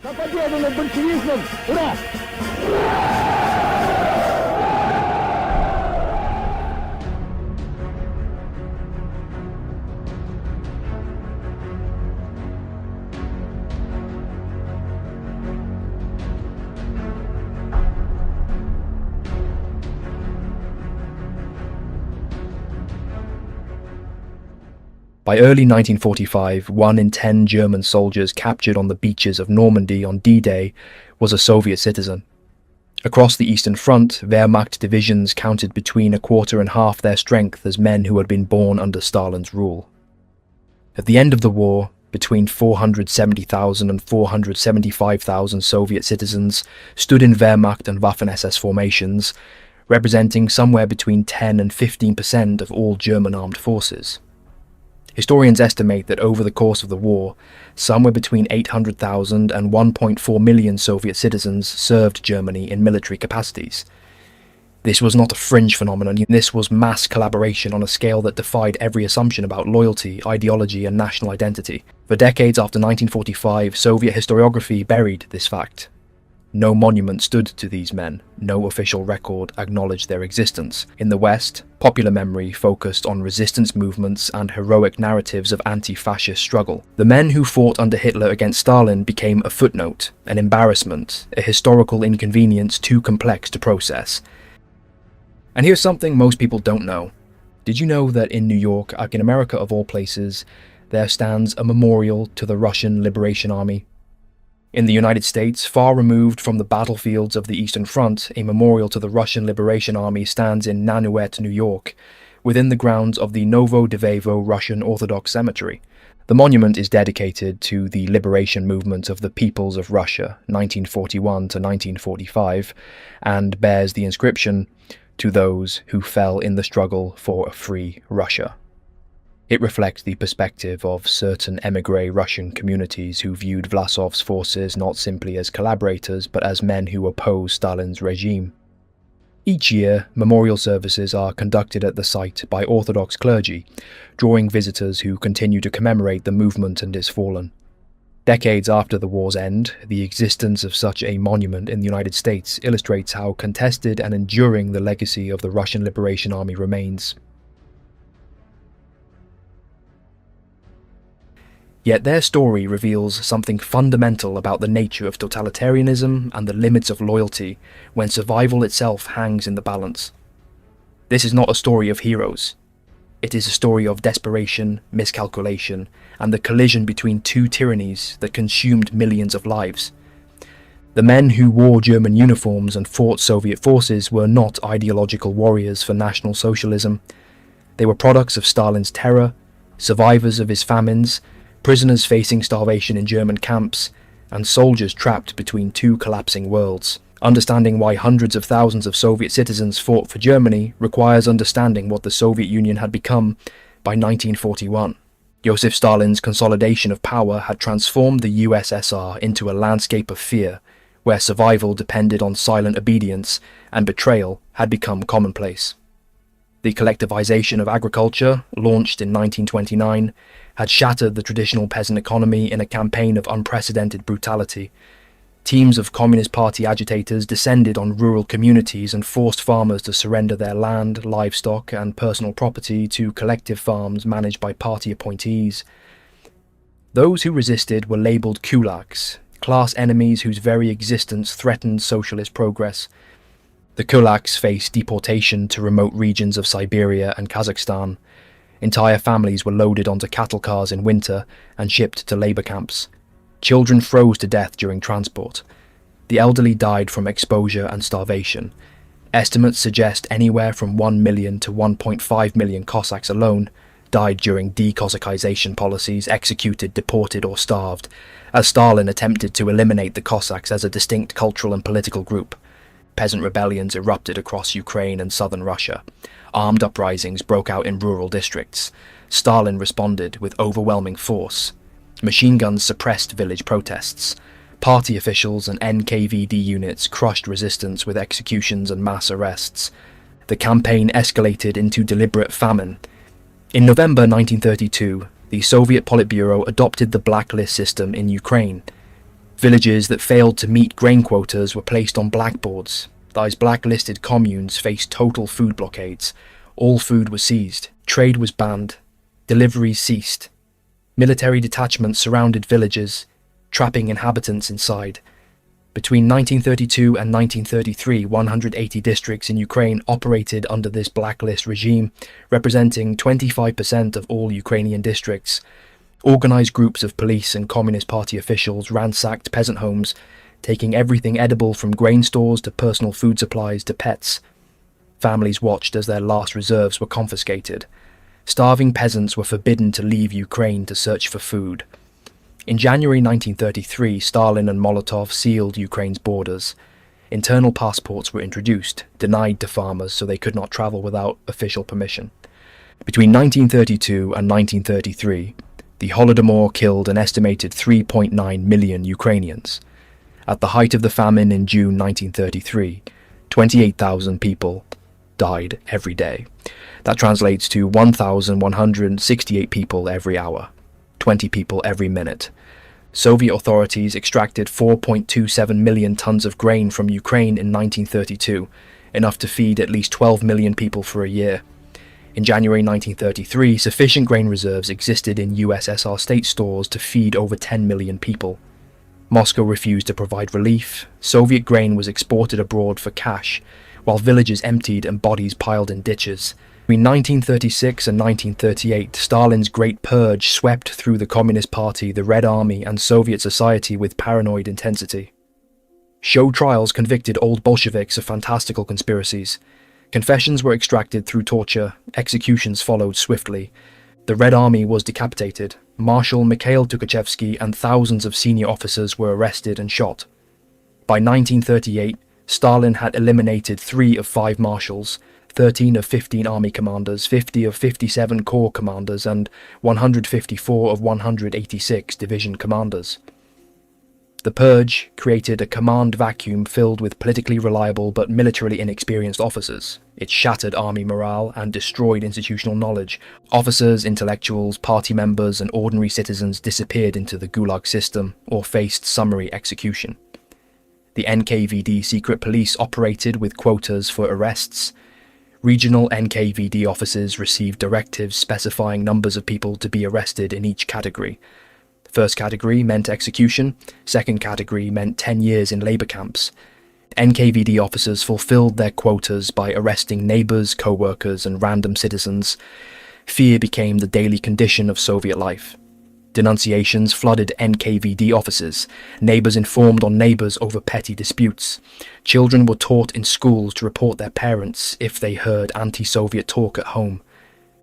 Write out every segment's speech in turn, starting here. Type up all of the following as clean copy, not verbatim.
За победу над большевизмом! Ура! By early 1945, 1 in 10 German soldiers captured on the beaches of Normandy on D-Day was a Soviet citizen. Across the Eastern Front, Wehrmacht divisions counted between a quarter and half their strength as men who had been born under Stalin's rule. At the end of the war, between 470,000 and 475,000 Soviet citizens stood in Wehrmacht and Waffen-SS formations, representing somewhere between 10 and 15% of all German armed forces. Historians estimate that over the course of the war, somewhere between 800,000 and 1.4 million Soviet citizens served Germany in military capacities. This was not a fringe phenomenon, this was mass collaboration on a scale that defied every assumption about loyalty, ideology and national identity. For decades after 1945, Soviet historiography buried this fact. No monument stood to these men, no official record acknowledged their existence. In the West, popular memory focused on resistance movements and heroic narratives of anti-fascist struggle. The men who fought under Hitler against Stalin became a footnote, an embarrassment, a historical inconvenience too complex to process. And here's something most people don't know. Did you know that in New York, like in America of all places, there stands a memorial to the Russian Liberation Army? In the United States, far removed from the battlefields of the Eastern Front, a memorial to the Russian Liberation Army stands in Nanuet, New York, within the grounds of the Novodevevo Russian Orthodox Cemetery. The monument is dedicated to the liberation movement of the peoples of Russia, 1941 to 1945, and bears the inscription, "To those who fell in the struggle for a free Russia." It reflects the perspective of certain émigré Russian communities who viewed Vlasov's forces not simply as collaborators but as men who opposed Stalin's regime. Each year, memorial services are conducted at the site by Orthodox clergy, drawing visitors who continue to commemorate the movement and its fallen. Decades after the war's end, the existence of such a monument in the United States illustrates how contested and enduring the legacy of the Russian Liberation Army remains. Yet their story reveals something fundamental about the nature of totalitarianism and the limits of loyalty when survival itself hangs in the balance. This is not a story of heroes. It is a story of desperation, miscalculation, and the collision between two tyrannies that consumed millions of lives. The men who wore German uniforms and fought Soviet forces were not ideological warriors for National Socialism. They were products of Stalin's terror, survivors of his famines, prisoners facing starvation in German camps, and soldiers trapped between two collapsing worlds. Understanding why hundreds of thousands of Soviet citizens fought for Germany requires understanding what the Soviet Union had become by 1941. Joseph Stalin's consolidation of power had transformed the USSR into a landscape of fear, where survival depended on silent obedience and betrayal had become commonplace. The collectivization of agriculture, launched in 1929, had shattered the traditional peasant economy in a campaign of unprecedented brutality. Teams of Communist Party agitators descended on rural communities and forced farmers to surrender their land, livestock, and personal property to collective farms managed by party appointees. Those who resisted were labelled kulaks, class enemies whose very existence threatened socialist progress. The kulaks faced deportation to remote regions of Siberia and Kazakhstan. Entire families were loaded onto cattle cars in winter and shipped to labour camps. Children froze to death during transport. The elderly died from exposure and starvation. Estimates suggest anywhere from 1 million to 1.5 million Cossacks alone died during de-Cossacization policies, executed, deported or starved, as Stalin attempted to eliminate the Cossacks as a distinct cultural and political group. Peasant rebellions erupted across Ukraine and southern Russia. Armed uprisings broke out in rural districts. Stalin responded with overwhelming force. Machine guns suppressed village protests. Party officials and NKVD units crushed resistance with executions and mass arrests. The campaign escalated into deliberate famine. In November 1932, the Soviet Politburo adopted the blacklist system in Ukraine. Villages that failed to meet grain quotas were placed on blackboards. These blacklisted communes faced total food blockades. All food was seized. Trade was banned. Deliveries ceased. Military detachments surrounded villages, trapping inhabitants inside. Between 1932 and 1933, 180 districts in Ukraine operated under this blacklist regime, representing 25% of all Ukrainian districts. Organised groups of police and Communist Party officials ransacked peasant homes, taking everything edible from grain stores to personal food supplies to pets. Families watched as their last reserves were confiscated. Starving peasants were forbidden to leave Ukraine to search for food. In January 1933, Stalin and Molotov sealed Ukraine's borders. Internal passports were introduced, denied to farmers so they could not travel without official permission. Between 1932 and 1933, the Holodomor killed an estimated 3.9 million Ukrainians. At the height of the famine in June 1933, 28,000 people died every day. That translates to 1,168 people every hour, 20 people every minute. Soviet authorities extracted 4.27 million tons of grain from Ukraine in 1932, enough to feed at least 12 million people for a year. In January 1933, sufficient grain reserves existed in USSR state stores to feed over 10 million people. Moscow refused to provide relief. Soviet grain was exported abroad for cash, while villages emptied and bodies piled in ditches. Between 1936 and 1938, Stalin's Great Purge swept through the Communist Party, the Red Army, and Soviet society with paranoid intensity. Show trials convicted old Bolsheviks of fantastical conspiracies. Confessions were extracted through torture. Executions followed swiftly. The Red Army was decapitated. Marshal Mikhail Tukhachevsky and thousands of senior officers were arrested and shot. By 1938, Stalin had eliminated 3 of 5 marshals, 13 of 15 army commanders, 50 of 57 corps commanders, and 154 of 186 division commanders. The purge created a command vacuum filled with politically reliable but militarily inexperienced officers. It shattered army morale and destroyed institutional knowledge. Officers, intellectuals, party members, and ordinary citizens disappeared into the Gulag system or faced summary execution. The NKVD secret police operated with quotas for arrests. Regional NKVD officers received directives specifying numbers of people to be arrested in each category. First category meant execution, second category meant 10 years in labour camps. NKVD officers fulfilled their quotas by arresting neighbours, co-workers and random citizens. Fear became the daily condition of Soviet life. Denunciations flooded NKVD offices. Neighbours informed on neighbours over petty disputes. Children were taught in schools to report their parents if they heard anti-Soviet talk at home.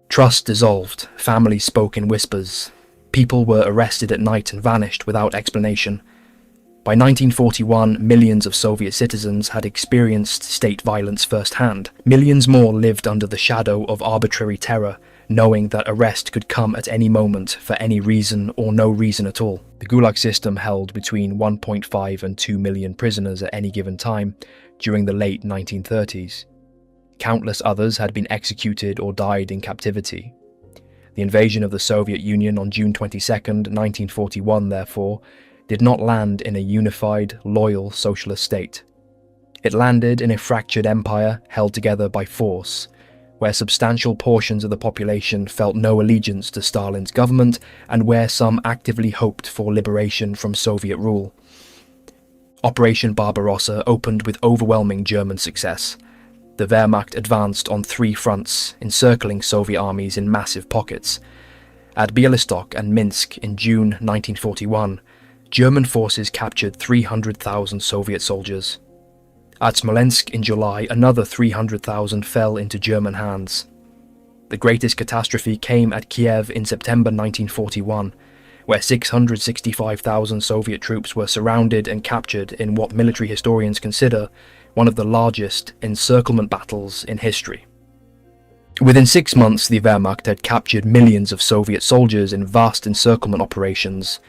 Trust dissolved. Families spoke in whispers. People were arrested at night and vanished without explanation. By 1941, millions of Soviet citizens had experienced state violence firsthand. Millions more lived under the shadow of arbitrary terror, knowing that arrest could come at any moment for any reason or no reason at all. The Gulag system held between 1.5 and 2 million prisoners at any given time during the late 1930s. Countless others had been executed or died in captivity. The invasion of the Soviet Union on June 22, 1941, therefore, did not land in a unified, loyal socialist state. It landed in a fractured empire held together by force, where substantial portions of the population felt no allegiance to Stalin's government and where some actively hoped for liberation from Soviet rule. Operation Barbarossa opened with overwhelming German success. The Wehrmacht advanced on 3 fronts, encircling Soviet armies in massive pockets. At Bialystok and Minsk in June 1941, German forces captured 300,000 Soviet soldiers. At Smolensk in July, another 300,000 fell into German hands. The greatest catastrophe came at Kiev in September 1941, where 665,000 Soviet troops were surrounded and captured in what military historians consider one of the largest encirclement battles in history. Within 6 months, the Wehrmacht had captured millions of Soviet soldiers in vast encirclement operations.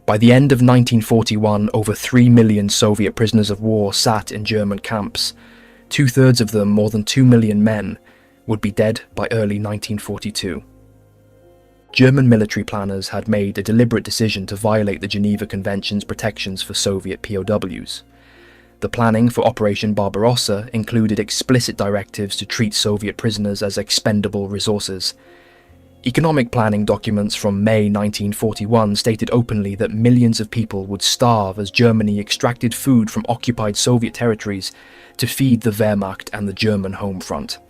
By the end of 1941, over 3 million Soviet prisoners of war sat in German camps. 2/3 of them, more than 2 million men, would be dead by early 1942. German military planners had made a deliberate decision to violate the Geneva Convention's protections for Soviet POWs. The planning for Operation Barbarossa included explicit directives to treat Soviet prisoners as expendable resources. Economic planning documents from May 1941 stated openly that millions of people would starve as Germany extracted food from occupied Soviet territories to feed the Wehrmacht and the German home front.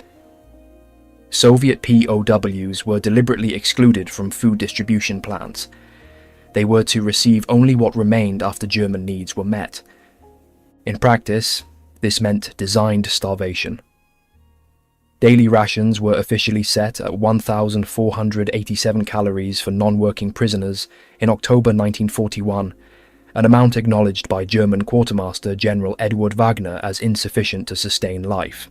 Soviet POWs were deliberately excluded from food distribution plans. They were to receive only what remained after German needs were met. In practice, this meant designed starvation. Daily rations were officially set at 1,487 calories for non-working prisoners in October 1941, an amount acknowledged by German Quartermaster General Eduard Wagner as insufficient to sustain life.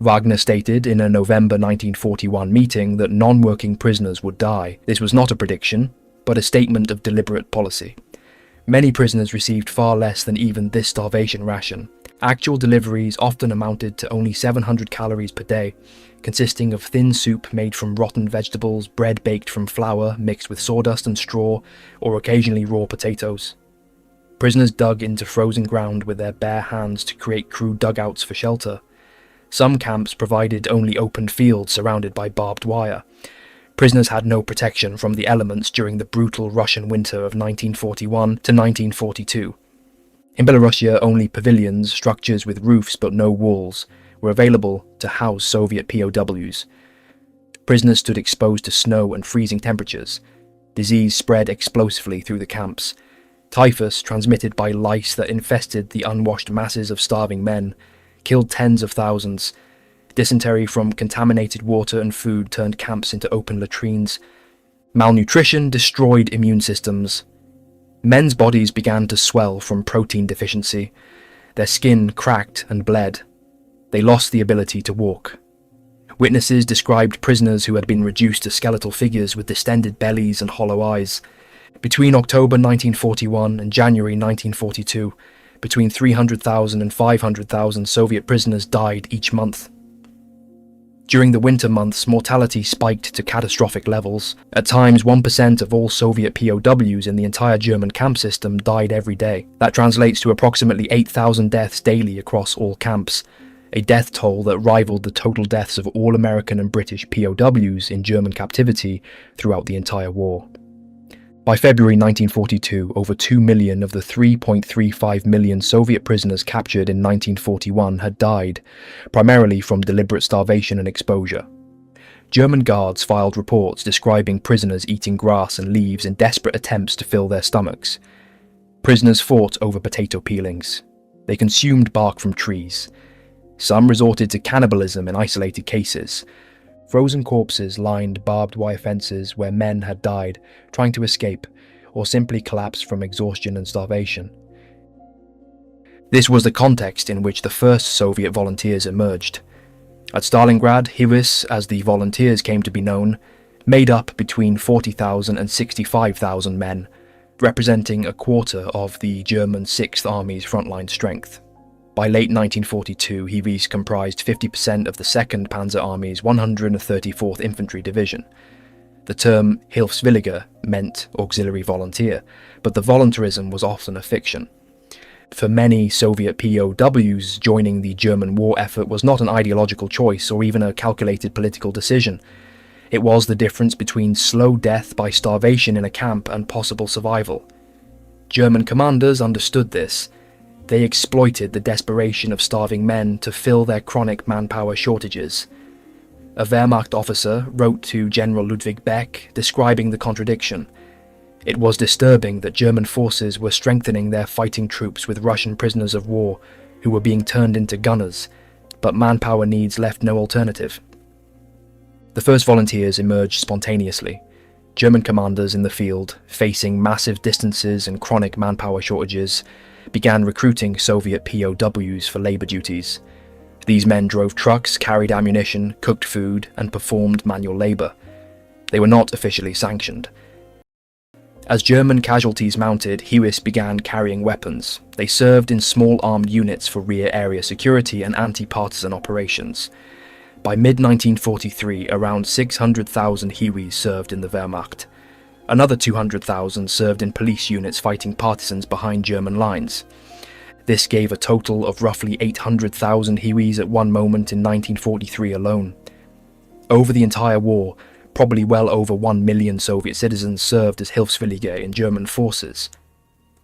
Wagner stated in a November 1941 meeting that non-working prisoners would die. This was not a prediction, but a statement of deliberate policy. Many prisoners received far less than even this starvation ration. Actual deliveries often amounted to only 700 calories per day, consisting of thin soup made from rotten vegetables, bread baked from flour mixed with sawdust and straw, or occasionally raw potatoes. Prisoners dug into frozen ground with their bare hands to create crude dugouts for shelter. Some camps provided only open fields surrounded by barbed wire. Prisoners had no protection from the elements during the brutal Russian winter of 1941 to 1942. In Belarusia, only pavilions, structures with roofs but no walls, were available to house Soviet POWs. Prisoners stood exposed to snow and freezing temperatures. Disease spread explosively through the camps. Typhus, transmitted by lice that infested the unwashed masses of starving men, killed tens of thousands. Dysentery from contaminated water and food turned camps into open latrines. Malnutrition destroyed immune systems. Men's bodies began to swell from protein deficiency. Their skin cracked and bled. They lost the ability to walk. Witnesses described prisoners who had been reduced to skeletal figures with distended bellies and hollow eyes. Between October 1941 and January 1942, between 300,000 and 500,000 Soviet prisoners died each month. During the winter months, mortality spiked to catastrophic levels. At times, 1% of all Soviet POWs in the entire German camp system died every day. That translates to approximately 8,000 deaths daily across all camps, a death toll that rivaled the total deaths of all American and British POWs in German captivity throughout the entire war. By February 1942, over 2 million of the 3.35 million Soviet prisoners captured in 1941 had died, primarily from deliberate starvation and exposure. German guards filed reports describing prisoners eating grass and leaves in desperate attempts to fill their stomachs. Prisoners fought over potato peelings. They consumed bark from trees. Some resorted to cannibalism in isolated cases. Frozen corpses lined barbed wire fences where men had died trying to escape, or simply collapsed from exhaustion and starvation. This was the context in which the first Soviet volunteers emerged. At Stalingrad, Hiwis, as the volunteers came to be known, made up between 40,000 and 65,000 men, representing a quarter of the German 6th Army's frontline strength. By late 1942, Hiwis comprised 50% of the 2nd Panzer Army's 134th Infantry Division. The term Hilfswillige meant auxiliary volunteer, but the voluntarism was often a fiction. For many Soviet POWs, joining the German war effort was not an ideological choice or even a calculated political decision. It was the difference between slow death by starvation in a camp and possible survival. German commanders understood this. They exploited the desperation of starving men to fill their chronic manpower shortages. A Wehrmacht officer wrote to General Ludwig Beck describing the contradiction. It was disturbing that German forces were strengthening their fighting troops with Russian prisoners of war who were being turned into gunners, but manpower needs left no alternative. The first volunteers emerged spontaneously. German commanders in the field, facing massive distances and chronic manpower shortages, began recruiting Soviet POWs for labor duties. These men drove trucks, carried ammunition, cooked food, and performed manual labor. They were not officially sanctioned. As German casualties mounted, Hiwis began carrying weapons. They served in small armed units for rear area security and anti-partisan operations. By mid-1943, around 600,000 Hiwis served in the Wehrmacht. Another 200,000 served in police units fighting partisans behind German lines. This gave a total of roughly 800,000 Hiwis at one moment in 1943 alone. Over the entire war, probably well over 1 million Soviet citizens served as Hilfswillige in German forces.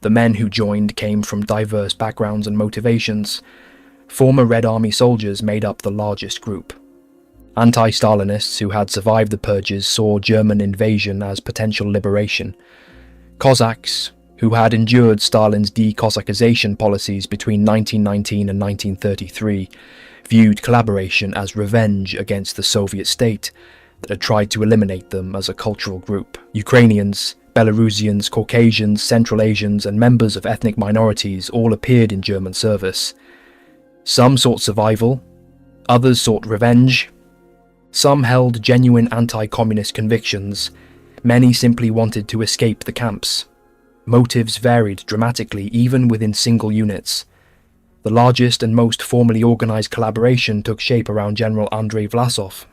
The men who joined came from diverse backgrounds and motivations. Former Red Army soldiers made up the largest group. Anti-Stalinists who had survived the purges saw German invasion as potential liberation. Cossacks, who had endured Stalin's de-Cossackization policies between 1919 and 1933, viewed collaboration as revenge against the Soviet state that had tried to eliminate them as a cultural group. Ukrainians, Belarusians, Caucasians, Central Asians, and members of ethnic minorities all appeared in German service. Some sought survival, others sought revenge. Some held genuine anti-communist convictions. Many simply wanted to escape the camps. Motives varied dramatically even within single units. The largest and most formally organized collaboration took shape around General Andrey Vlasov.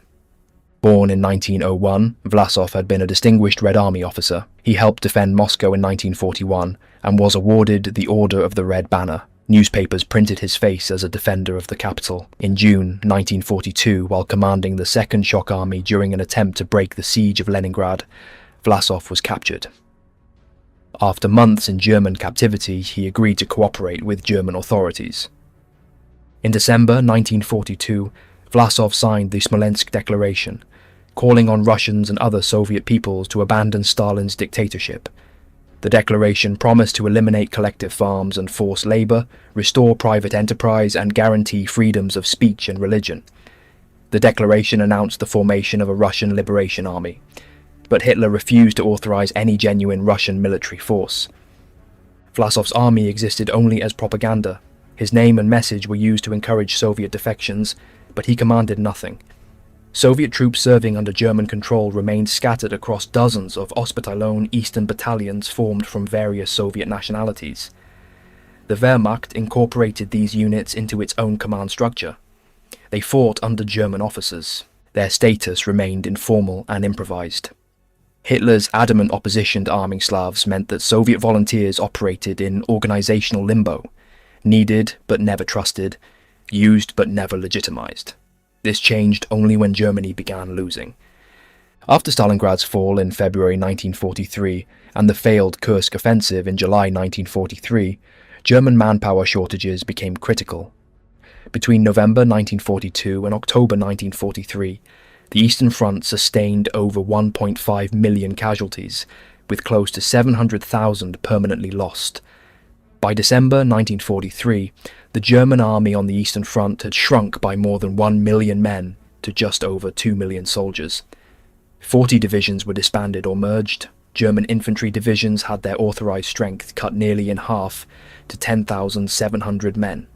Born in 1901, Vlassov had been a distinguished Red Army officer. He helped defend Moscow in 1941 and was awarded the Order of the Red Banner. Newspapers printed his face as a defender of the capital. In June 1942, while commanding the 2nd Shock Army during an attempt to break the siege of Leningrad, Vlassov was captured. After months in German captivity, he agreed to cooperate with German authorities. In December 1942, Vlassov signed the Smolensk Declaration, calling on Russians and other Soviet peoples to abandon Stalin's dictatorship. The declaration promised to eliminate collective farms and forced labor, restore private enterprise, and guarantee freedoms of speech and religion. The declaration announced the formation of a Russian Liberation Army, but Hitler refused to authorize any genuine Russian military force. Vlassov's army existed only as propaganda. His name and message were used to encourage Soviet defections, but he commanded nothing. Soviet troops serving under German control remained scattered across dozens of Ostbataillon Eastern battalions formed from various Soviet nationalities. The Wehrmacht incorporated these units into its own command structure. They fought under German officers. Their status remained informal and improvised. Hitler's adamant opposition to arming Slavs meant that Soviet volunteers operated in organizational limbo, needed but never trusted, used but never legitimized. This changed only when Germany began losing. After Stalingrad's fall in February 1943 and the failed Kursk offensive in July 1943, German manpower shortages became critical. Between November 1942 and October 1943, the Eastern Front sustained over 1.5 million casualties, with close to 700,000 permanently lost. By December 1943, the German army on the Eastern Front had shrunk by more than 1 million men to just over 2 million soldiers. 40 divisions were disbanded or merged. German infantry divisions had their authorized strength cut nearly in half to 10,700 men.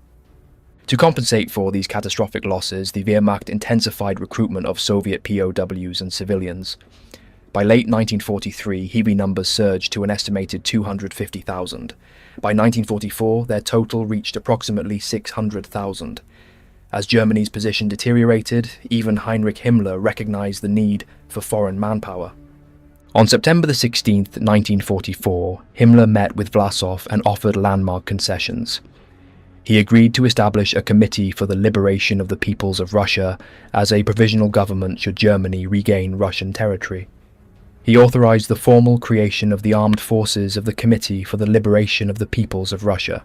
To compensate for these catastrophic losses, the Wehrmacht intensified recruitment of Soviet POWs and civilians. By late 1943, Hiwi numbers surged to an estimated 250,000. By 1944, their total reached approximately 600,000. As Germany's position deteriorated, even Heinrich Himmler recognized the need for foreign manpower. On September 16, 1944, Himmler met with Vlassov and offered landmark concessions. He agreed to establish a committee for the liberation of the peoples of Russia as a provisional government should Germany regain Russian territory. He authorized the formal creation of the armed forces of the Committee for the Liberation of the Peoples of Russia.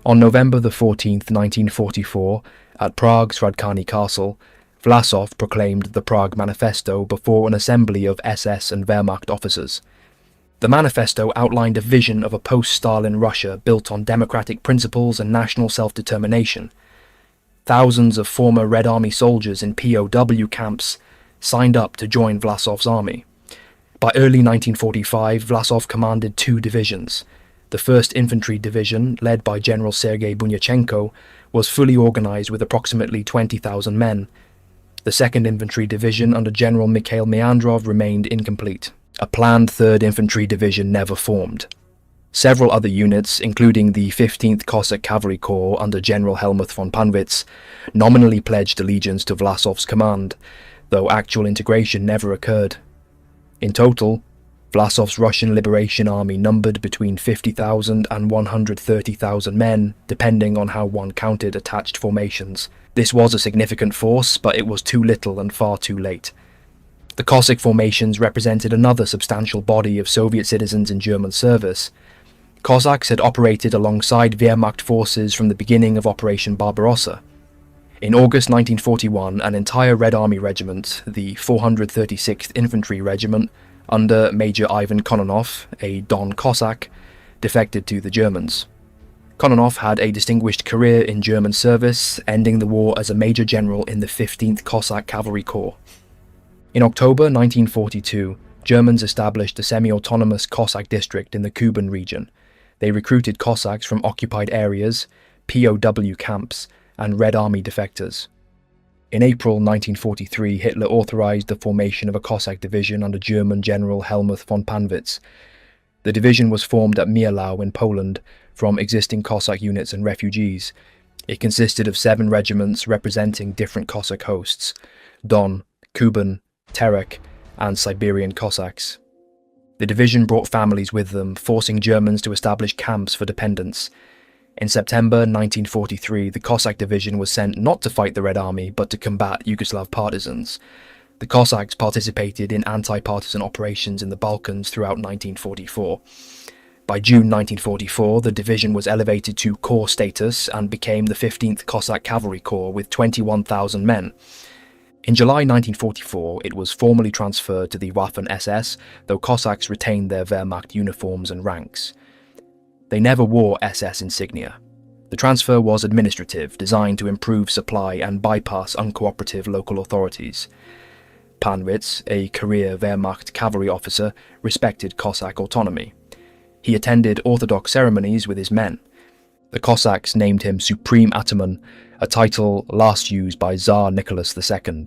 On November 14, 1944, at Prague's Hradčany Castle, Vlasov proclaimed the Prague Manifesto before an assembly of SS and Wehrmacht officers. The manifesto outlined a vision of a post-Stalin Russia built on democratic principles and national self-determination. Thousands of former Red Army soldiers in POW camps signed up to join Vlasov's army. By early 1945, Vlasov commanded 2 divisions. The 1st Infantry Division, led by General Sergei Bunyachenko, was fully organized with approximately 20,000 men. The 2nd Infantry Division under General Mikhail Meandrov remained incomplete. A planned 3rd Infantry Division never formed. Several other units, including the 15th Cossack Cavalry Corps under General Helmuth von Panwitz, nominally pledged allegiance to Vlasov's command, though actual integration never occurred. In total, Vlasov's Russian Liberation Army numbered between 50,000 and 130,000 men, depending on how one counted attached formations. This was a significant force, but it was too little and far too late. The Cossack formations represented another substantial body of Soviet citizens in German service. Cossacks had operated alongside Wehrmacht forces from the beginning of Operation Barbarossa. In August 1941, an entire Red Army regiment, the 436th Infantry Regiment, under Major Ivan Kononov, a Don Cossack, defected to the Germans. Kononov had a distinguished career in German service, ending the war as a Major General in the 15th Cossack Cavalry Corps. In October 1942, Germans established a semi-autonomous Cossack district in the Kuban region. They recruited Cossacks from occupied areas, POW camps, and Red Army defectors. In April 1943, Hitler authorized the formation of a Cossack division under German General Helmuth von Panwitz. The division was formed at Mielau in Poland from existing Cossack units and refugees. It consisted of 7 regiments representing different Cossack hosts: Don, Kuban, Terek, and Siberian Cossacks. The division brought families with them, forcing Germans to establish camps for dependents. In September 1943, the Cossack division was sent not to fight the Red Army, but to combat Yugoslav partisans. The Cossacks participated in anti-partisan operations in the Balkans throughout 1944. By June 1944, the division was elevated to corps status and became the 15th Cossack Cavalry Corps with 21,000 men. In July 1944, it was formally transferred to the Waffen-SS, though Cossacks retained their Wehrmacht uniforms and ranks. They never wore SS insignia. The transfer was administrative, designed to improve supply and bypass uncooperative local authorities. Panwitz, a career Wehrmacht cavalry officer, respected Cossack autonomy. He attended orthodox ceremonies with his men. The Cossacks named him Supreme Ataman, a title last used by Tsar Nicholas II.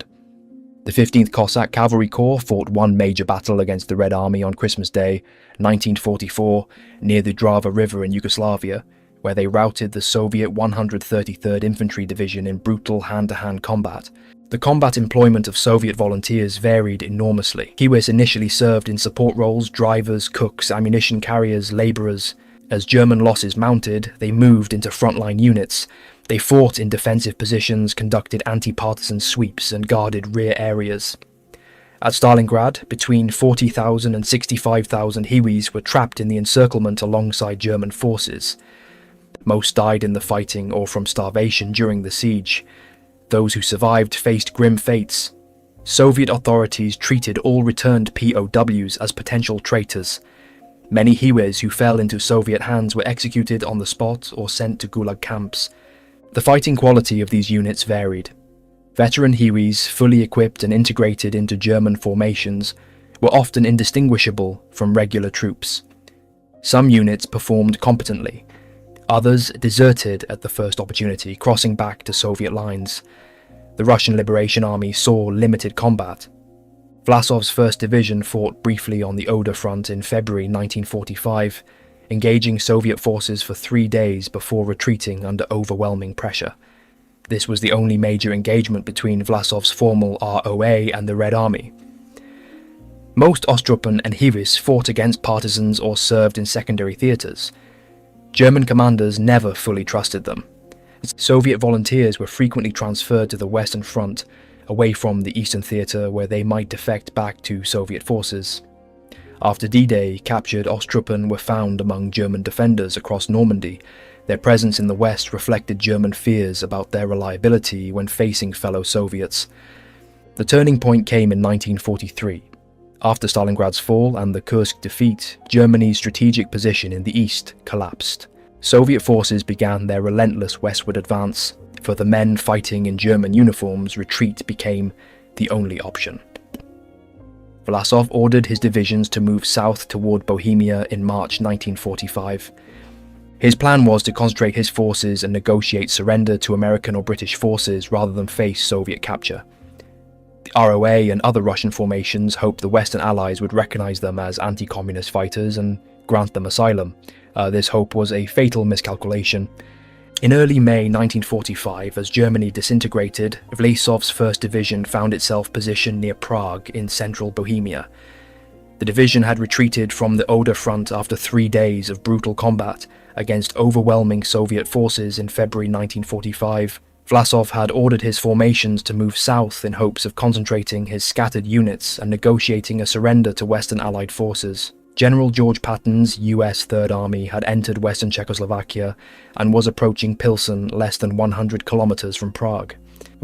The 15th Cossack Cavalry Corps fought one major battle against the Red Army on Christmas Day, 1944, near the Drava River in Yugoslavia, where they routed the Soviet 133rd Infantry Division in brutal hand-to-hand combat. The combat employment of Soviet volunteers varied enormously. Hiwis initially served in support roles: drivers, cooks, ammunition carriers, labourers. As German losses mounted, they moved into frontline units. They fought in defensive positions, conducted anti-partisan sweeps, and guarded rear areas. At Stalingrad, between 40,000 and 65,000 Hiwis were trapped in the encirclement alongside German forces. Most died in the fighting or from starvation during the siege. Those who survived faced grim fates. Soviet authorities treated all returned POWs as potential traitors. Many Hiwis who fell into Soviet hands were executed on the spot or sent to Gulag camps. The fighting quality of these units varied. Veteran Hiwis, fully equipped and integrated into German formations, were often indistinguishable from regular troops. Some units performed competently. Others deserted at the first opportunity, crossing back to Soviet lines. The Russian Liberation Army saw limited combat. Vlasov's 1st Division fought briefly on the Oder front in February 1945, engaging Soviet forces for 3 days before retreating under overwhelming pressure. This was the only major engagement between Vlasov's formal ROA and the Red Army. Most Ostrupen and Hiwis fought against partisans or served in secondary theatres. German commanders never fully trusted them. Soviet volunteers were frequently transferred to the Western Front, away from the Eastern Theatre where they might defect back to Soviet forces. After D-Day, captured Ostrupen were found among German defenders across Normandy. Their presence in the West reflected German fears about their reliability when facing fellow Soviets. The turning point came in 1943. After Stalingrad's fall and the Kursk defeat, Germany's strategic position in the east collapsed. Soviet forces began their relentless westward advance. For the men fighting in German uniforms, retreat became the only option. Vlassov ordered his divisions to move south toward Bohemia in March 1945. His plan was to concentrate his forces and negotiate surrender to American or British forces rather than face Soviet capture. The ROA and other Russian formations hoped the Western Allies would recognize them as anti-communist fighters and grant them asylum, This hope was a fatal miscalculation. In early May 1945, as Germany disintegrated, Vlasov's 1st Division found itself positioned near Prague in central Bohemia. The division had retreated from the Oder front after 3 days of brutal combat against overwhelming Soviet forces in February 1945. Vlassov had ordered his formations to move south in hopes of concentrating his scattered units and negotiating a surrender to Western Allied forces. General George Patton's US Third Army had entered western Czechoslovakia and was approaching Pilsen, less than 100 kilometers from Prague.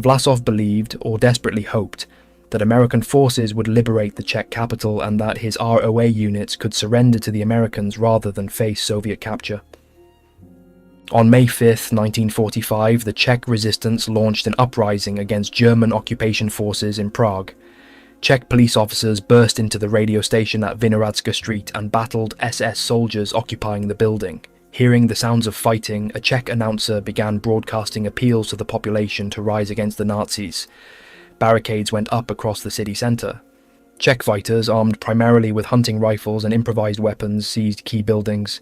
Vlassov believed, or desperately hoped, that American forces would liberate the Czech capital and that his ROA units could surrender to the Americans rather than face Soviet capture. On May 5, 1945, the Czech resistance launched an uprising against German occupation forces in Prague. Czech police officers burst into the radio station at Vinohradska Street and battled SS soldiers occupying the building. Hearing the sounds of fighting, a Czech announcer began broadcasting appeals to the population to rise against the Nazis. Barricades went up across the city centre. Czech fighters, armed primarily with hunting rifles and improvised weapons, seized key buildings.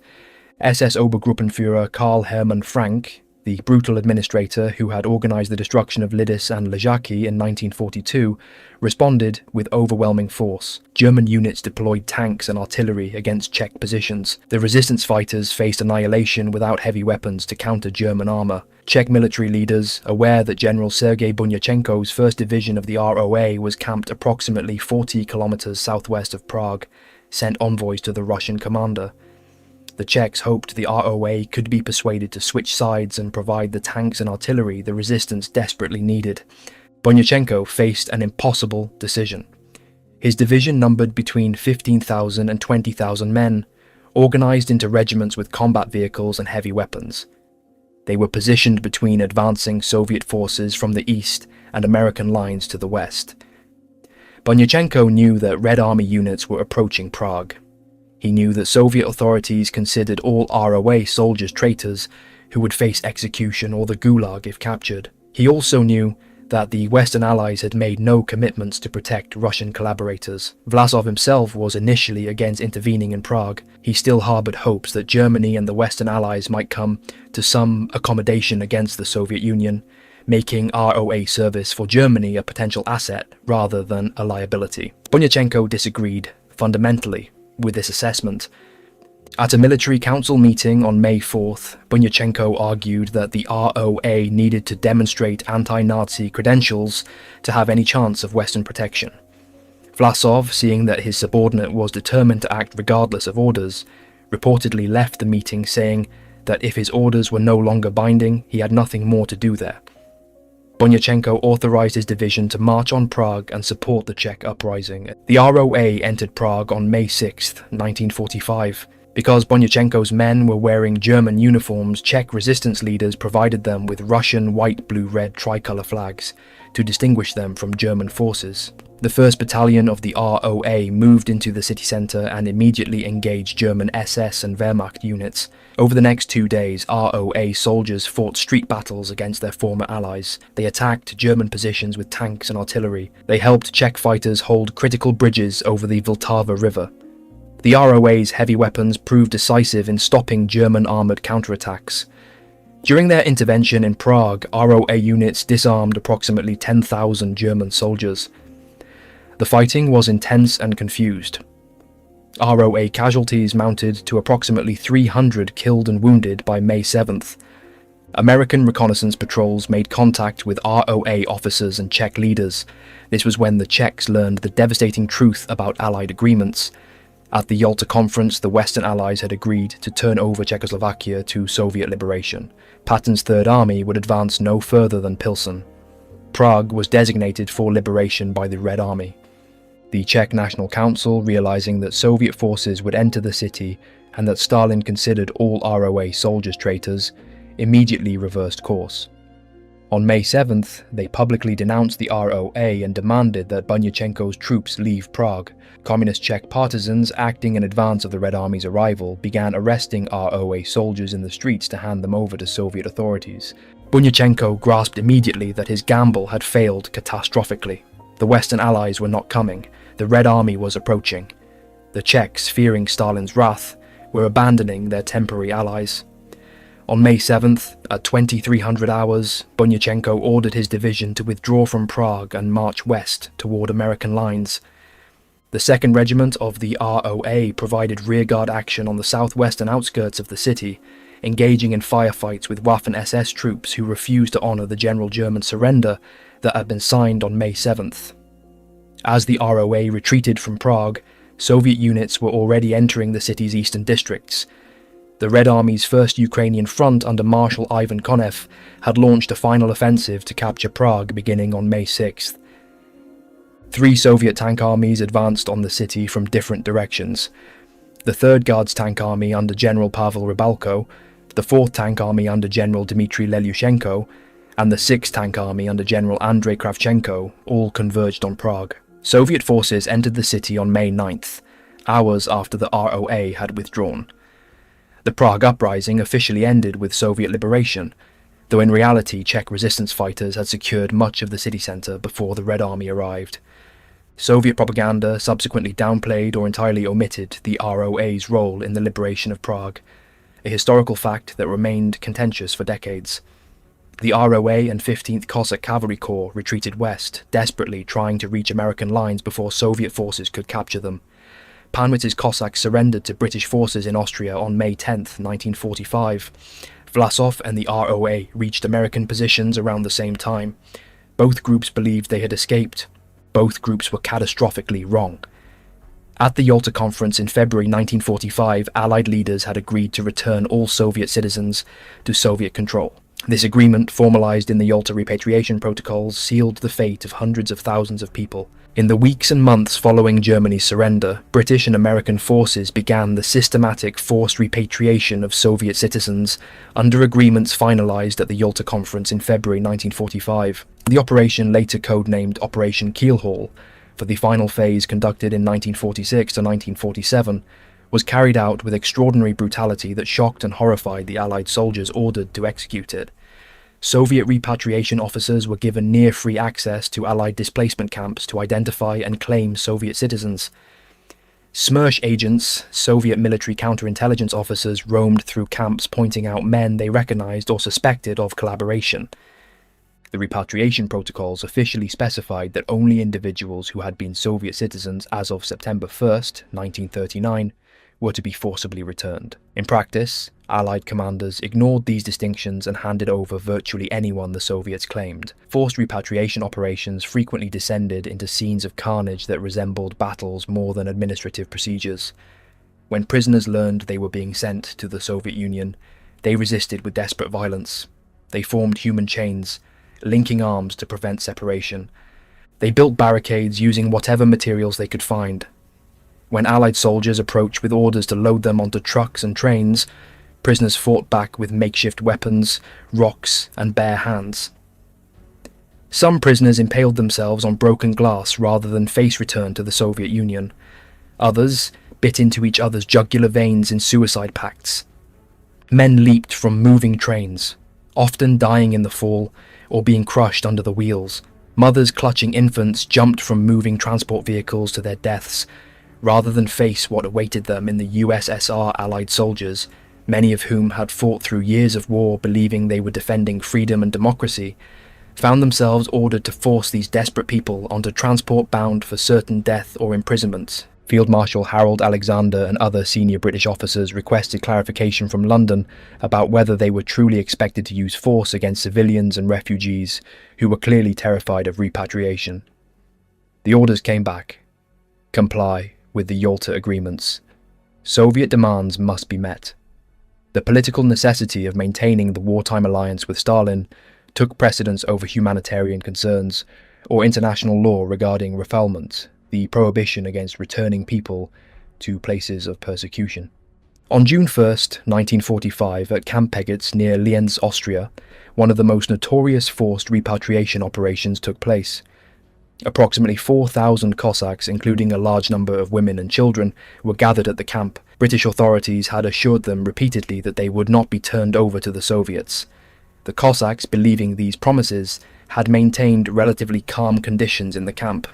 SS Obergruppenführer Karl Hermann Frank, the brutal administrator who had organised the destruction of Lidis and Ležáky in 1942, responded with overwhelming force. German units deployed tanks and artillery against Czech positions. The resistance fighters faced annihilation without heavy weapons to counter German armour. Czech military leaders, aware that General Sergei Bunyachenko's 1st Division of the ROA was camped approximately 40 kilometers southwest of Prague, sent envoys to the Russian commander. The Czechs hoped the ROA could be persuaded to switch sides and provide the tanks and artillery the resistance desperately needed. Bunyachenko faced an impossible decision. His division numbered between 15,000 and 20,000 men, organised into regiments with combat vehicles and heavy weapons. They were positioned between advancing Soviet forces from the east and American lines to the west. Bunyachenko knew that Red Army units were approaching Prague. He knew that Soviet authorities considered all ROA soldiers traitors who would face execution or the Gulag if captured. He also knew that the Western Allies had made no commitments to protect Russian collaborators. Vlasov himself was initially against intervening in Prague. He still harboured hopes that Germany and the Western Allies might come to some accommodation against the Soviet Union, making ROA service for Germany a potential asset rather than a liability. Bunyachenko disagreed fundamentally with this assessment. At a military council meeting on May 4th, Bunyachenko argued that the ROA needed to demonstrate anti-Nazi credentials to have any chance of Western protection. Vlassov, seeing that his subordinate was determined to act regardless of orders, reportedly left the meeting saying that if his orders were no longer binding, he had nothing more to do there. Bunyachenko authorized his division to march on Prague and support the Czech uprising. The ROA entered Prague on May 6, 1945. Because Bunyachenko's men were wearing German uniforms, Czech resistance leaders provided them with Russian white-blue-red tricolour flags to distinguish them from German forces. The 1st Battalion of the ROA moved into the city centre and immediately engaged German SS and Wehrmacht units. Over the next 2 days, ROA soldiers fought street battles against their former allies. They attacked German positions with tanks and artillery. They helped Czech fighters hold critical bridges over the Vltava River. The ROA's heavy weapons proved decisive in stopping German armoured counterattacks. During their intervention in Prague, ROA units disarmed approximately 10,000 German soldiers. The fighting was intense and confused. ROA casualties mounted to approximately 300 killed and wounded by May 7th. American reconnaissance patrols made contact with ROA officers and Czech leaders. This was when the Czechs learned the devastating truth about Allied agreements. At the Yalta Conference, the Western Allies had agreed to turn over Czechoslovakia to Soviet liberation. Patton's Third Army would advance no further than Pilsen. Prague was designated for liberation by the Red Army. The Czech National Council, realizing that Soviet forces would enter the city and that Stalin considered all ROA soldiers traitors, immediately reversed course. On May 7th, they publicly denounced the ROA and demanded that Bunyachenko's troops leave Prague. Communist Czech partisans, acting in advance of the Red Army's arrival, began arresting ROA soldiers in the streets to hand them over to Soviet authorities. Bunyachenko grasped immediately that his gamble had failed catastrophically. The Western Allies were not coming. The Red Army was approaching. The Czechs, fearing Stalin's wrath, were abandoning their temporary allies. On May 7th, at 2300 hours, Bunyachenko ordered his division to withdraw from Prague and march west toward American lines. The 2nd Regiment of the ROA provided rearguard action on the southwestern outskirts of the city, engaging in firefights with Waffen-SS troops who refused to honour the general German surrender that had been signed on May 7th. As the ROA retreated from Prague, Soviet units were already entering the city's eastern districts. The Red Army's 1st Ukrainian Front under Marshal Ivan Konev had launched a final offensive to capture Prague beginning on May 6th. 3 Soviet tank armies advanced on the city from different directions. The 3rd Guards Tank Army under General Pavel Rybalko, the 4th Tank Army under General Dmitry Lelushenko, and the 6th Tank Army under General Andrey Kravchenko all converged on Prague. Soviet forces entered the city on May 9th, hours after the ROA had withdrawn. The Prague Uprising officially ended with Soviet liberation, though in reality Czech resistance fighters had secured much of the city centre before the Red Army arrived. Soviet propaganda subsequently downplayed or entirely omitted the ROA's role in the liberation of Prague, a historical fact that remained contentious for decades. The ROA and 15th Cossack Cavalry Corps retreated west, desperately trying to reach American lines before Soviet forces could capture them. Panwitz's Cossacks surrendered to British forces in Austria on May 10, 1945. Vlasov and the ROA reached American positions around the same time. Both groups believed they had escaped. Both groups were catastrophically wrong. At the Yalta Conference in February 1945, Allied leaders had agreed to return all Soviet citizens to Soviet control. This agreement, formalized in the Yalta repatriation protocols, sealed the fate of hundreds of thousands of people. In the weeks and months following Germany's surrender, British and American forces began the systematic forced repatriation of Soviet citizens under agreements finalized at the Yalta Conference in February 1945. The operation, later codenamed Operation Keelhaul, for the final phase conducted in 1946 to 1947, was carried out with extraordinary brutality that shocked and horrified the Allied soldiers ordered to execute it. Soviet repatriation officers were given near-free access to Allied displacement camps to identify and claim Soviet citizens. Smersh agents, Soviet military counterintelligence officers, roamed through camps pointing out men they recognized or suspected of collaboration. The repatriation protocols officially specified that only individuals who had been Soviet citizens as of September 1st, 1939, were to be forcibly returned. In practice, Allied commanders ignored these distinctions and handed over virtually anyone the Soviets claimed. Forced repatriation operations frequently descended into scenes of carnage that resembled battles more than administrative procedures. When prisoners learned they were being sent to the Soviet Union, they resisted with desperate violence. They formed human chains, linking arms to prevent separation. They built barricades using whatever materials they could find. When Allied soldiers approached with orders to load them onto trucks and trains, prisoners fought back with makeshift weapons, rocks, and bare hands. Some prisoners impaled themselves on broken glass rather than face return to the Soviet Union. Others bit into each other's jugular veins in suicide pacts. Men leaped from moving trains, often dying in the fall or being crushed under the wheels. Mothers clutching infants jumped from moving transport vehicles to their deaths, rather than face what awaited them in the USSR Allied soldiers, many of whom had fought through years of war believing they were defending freedom and democracy, found themselves ordered to force these desperate people onto transport bound for certain death or imprisonment. Field Marshal Harold Alexander and other senior British officers requested clarification from London about whether they were truly expected to use force against civilians and refugees who were clearly terrified of repatriation. The orders came back. Comply with the Yalta agreements. Soviet demands must be met. The political necessity of maintaining the wartime alliance with Stalin took precedence over humanitarian concerns or international law regarding refoulement, the prohibition against returning people to places of persecution. On June 1st, 1945, at Camp Pegetz near Lienz, Austria, one of the most notorious forced repatriation operations took place. Approximately 4,000 Cossacks, including a large number of women and children, were gathered at the camp. British authorities had assured them repeatedly that they would not be turned over to the Soviets. The Cossacks, believing these promises, had maintained relatively calm conditions in the camp.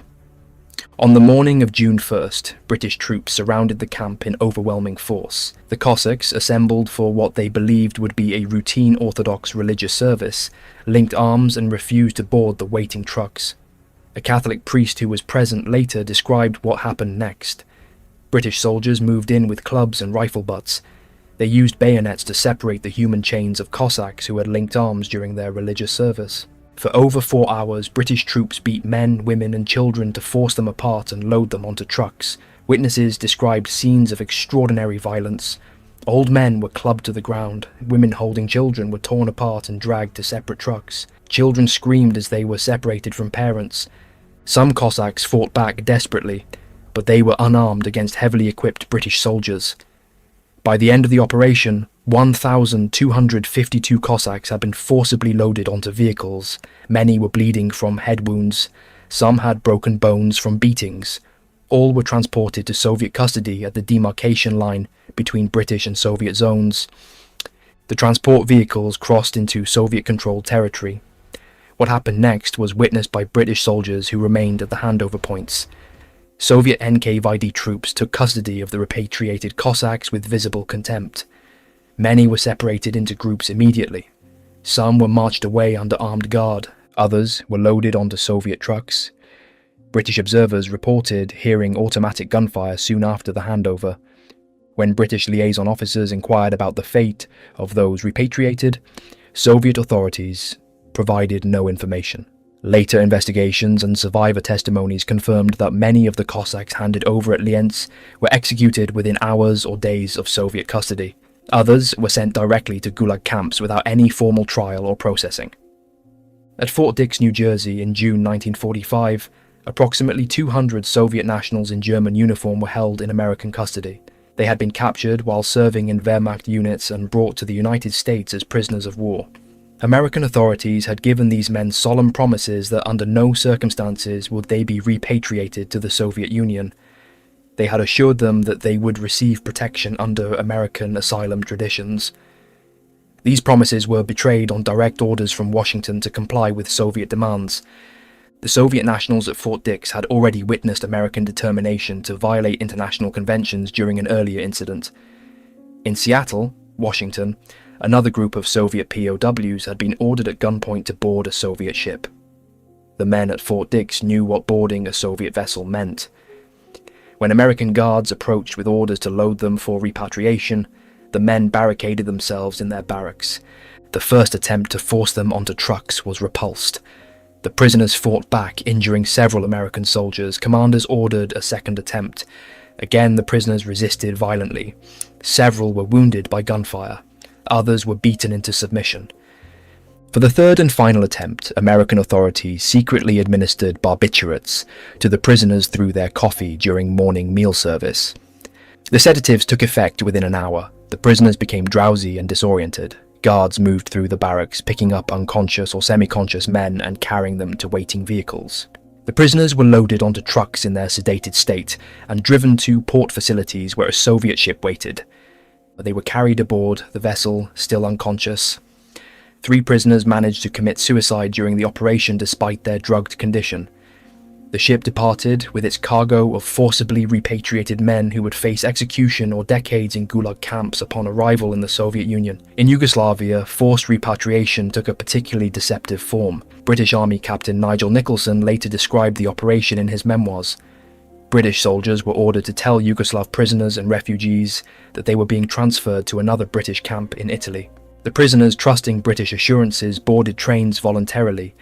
On the morning of June 1st, British troops surrounded the camp in overwhelming force. The Cossacks, assembled for what they believed would be a routine Orthodox religious service, linked arms and refused to board the waiting trucks. A Catholic priest who was present later described what happened next. British soldiers moved in with clubs and rifle butts. They used bayonets to separate the human chains of Cossacks who had linked arms during their religious service. For over 4 hours, British troops beat men, women and children to force them apart and load them onto trucks. Witnesses described scenes of extraordinary violence. Old men were clubbed to the ground, women holding children were torn apart and dragged to separate trucks. Children screamed as they were separated from parents. Some Cossacks fought back desperately, but they were unarmed against heavily equipped British soldiers. By the end of the operation, 1,252 Cossacks had been forcibly loaded onto vehicles. Many were bleeding from head wounds. Some had broken bones from beatings. All were transported to Soviet custody at the demarcation line between British and Soviet zones. The transport vehicles crossed into Soviet-controlled territory. What happened next was witnessed by British soldiers who remained at the handover points. Soviet NKVD troops took custody of the repatriated Cossacks with visible contempt. Many were separated into groups immediately. Some were marched away under armed guard, others were loaded onto Soviet trucks. British observers reported hearing automatic gunfire soon after the handover. When British liaison officers inquired about the fate of those repatriated, Soviet authorities provided no information. Later investigations and survivor testimonies confirmed that many of the Cossacks handed over at Lienz were executed within hours or days of Soviet custody. Others were sent directly to Gulag camps without any formal trial or processing. At Fort Dix, New Jersey in June 1945, approximately 200 Soviet nationals in German uniform were held in American custody. They had been captured while serving in Wehrmacht units and brought to the United States as prisoners of war. American authorities had given these men solemn promises that under no circumstances would they be repatriated to the Soviet Union. They had assured them that they would receive protection under American asylum traditions. These promises were betrayed on direct orders from Washington to comply with Soviet demands. The Soviet nationals at Fort Dix had already witnessed American determination to violate international conventions during an earlier incident. In Seattle, Washington, another group of Soviet POWs had been ordered at gunpoint to board a Soviet ship. The men at Fort Dix knew what boarding a Soviet vessel meant. When American guards approached with orders to load them for repatriation, the men barricaded themselves in their barracks. The first attempt to force them onto trucks was repulsed. The prisoners fought back, injuring several American soldiers. Commanders ordered a second attempt. Again, the prisoners resisted violently. Several were wounded by gunfire. Others were beaten into submission. For the third and final attempt, American authorities secretly administered barbiturates to the prisoners through their coffee during morning meal service. The sedatives took effect within an hour. The prisoners became drowsy and disoriented. Guards moved through the barracks, picking up unconscious or semi-conscious men and carrying them to waiting vehicles. The prisoners were loaded onto trucks in their sedated state and driven to port facilities where a Soviet ship waited. They were carried aboard the vessel, still unconscious. 3 prisoners managed to commit suicide during the operation despite their drugged condition. The ship departed with its cargo of forcibly repatriated men who would face execution or decades in Gulag camps upon arrival in the Soviet Union. In Yugoslavia, forced repatriation took a particularly deceptive form. British Army Captain Nigel Nicholson later described the operation in his memoirs. British soldiers were ordered to tell Yugoslav prisoners and refugees that they were being transferred to another British camp in Italy. The prisoners, trusting British assurances, boarded trains voluntarily.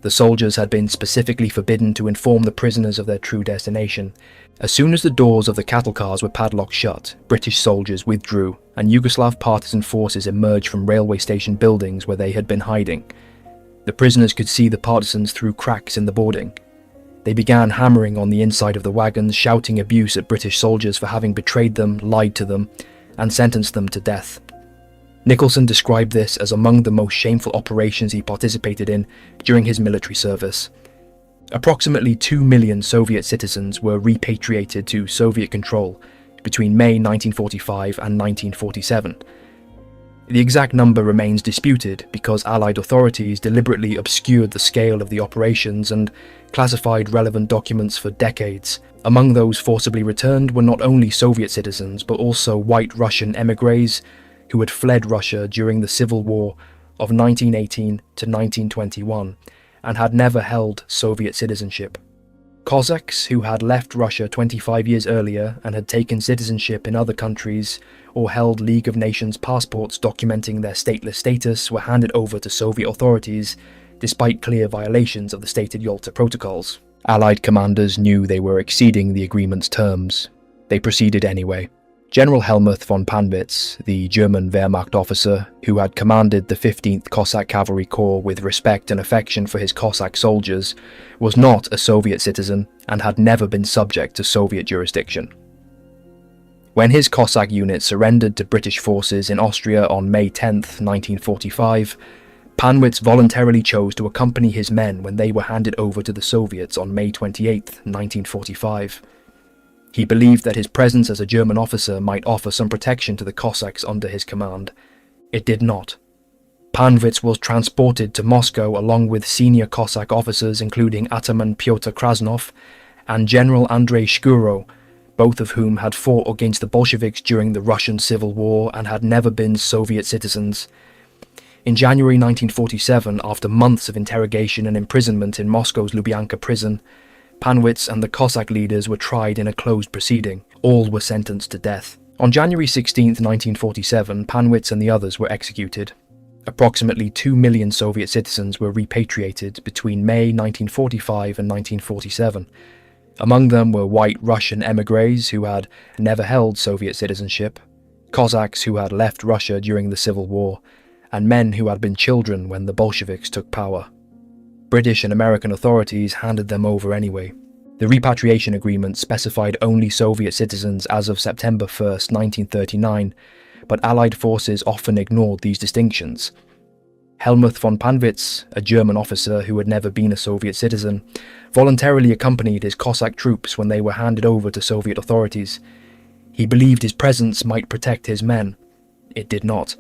The soldiers had been specifically forbidden to inform the prisoners of their true destination. As soon as the doors of the cattle cars were padlocked shut, British soldiers withdrew, and Yugoslav partisan forces emerged from railway station buildings where they had been hiding. The prisoners could see the partisans through cracks in the boarding. They began hammering on the inside of the wagons, shouting abuse at British soldiers for having betrayed them, lied to them, and sentenced them to death. Nicholson described this as among the most shameful operations he participated in during his military service. Approximately 2 million Soviet citizens were repatriated to Soviet control between May 1945 and 1947. The exact number remains disputed because Allied authorities deliberately obscured the scale of the operations and classified relevant documents for decades. Among those forcibly returned were not only Soviet citizens but also white Russian émigrés who had fled Russia during the Civil War of 1918 to 1921 and had never held Soviet citizenship. Cossacks who had left Russia 25 years earlier and had taken citizenship in other countries or held League of Nations passports documenting their stateless status were handed over to Soviet authorities despite clear violations of the stated Yalta Protocols. Allied commanders knew they were exceeding the agreement's terms. They proceeded anyway. General Helmuth von Panwitz, the German Wehrmacht officer who had commanded the 15th Cossack Cavalry Corps with respect and affection for his Cossack soldiers, was not a Soviet citizen and had never been subject to Soviet jurisdiction. When his Cossack unit surrendered to British forces in Austria on May 10, 1945, Panwitz voluntarily chose to accompany his men when they were handed over to the Soviets on May 28, 1945. He believed that his presence as a German officer might offer some protection to the Cossacks under his command. It did not. Panwitz was transported to Moscow along with senior Cossack officers including Ataman Pyotr Krasnov and General Andrey Shkuro, both of whom had fought against the Bolsheviks during the Russian Civil War and had never been Soviet citizens. In January 1947, after months of interrogation and imprisonment in Moscow's Lubyanka prison, Panwitz and the Cossack leaders were tried in a closed proceeding. All were sentenced to death. On January 16, 1947, Panwitz and the others were executed. Approximately 2 million Soviet citizens were repatriated between May 1945 and 1947. Among them were white Russian émigrés who had never held Soviet citizenship, Cossacks who had left Russia during the Civil War, and men who had been children when the Bolsheviks took power. British and American authorities handed them over anyway. The repatriation agreement specified only Soviet citizens as of September 1, 1939, but Allied forces often ignored these distinctions. Helmuth von Panwitz, a German officer who had never been a Soviet citizen, voluntarily accompanied his Cossack troops when they were handed over to Soviet authorities. He believed his presence might protect his men. It did not.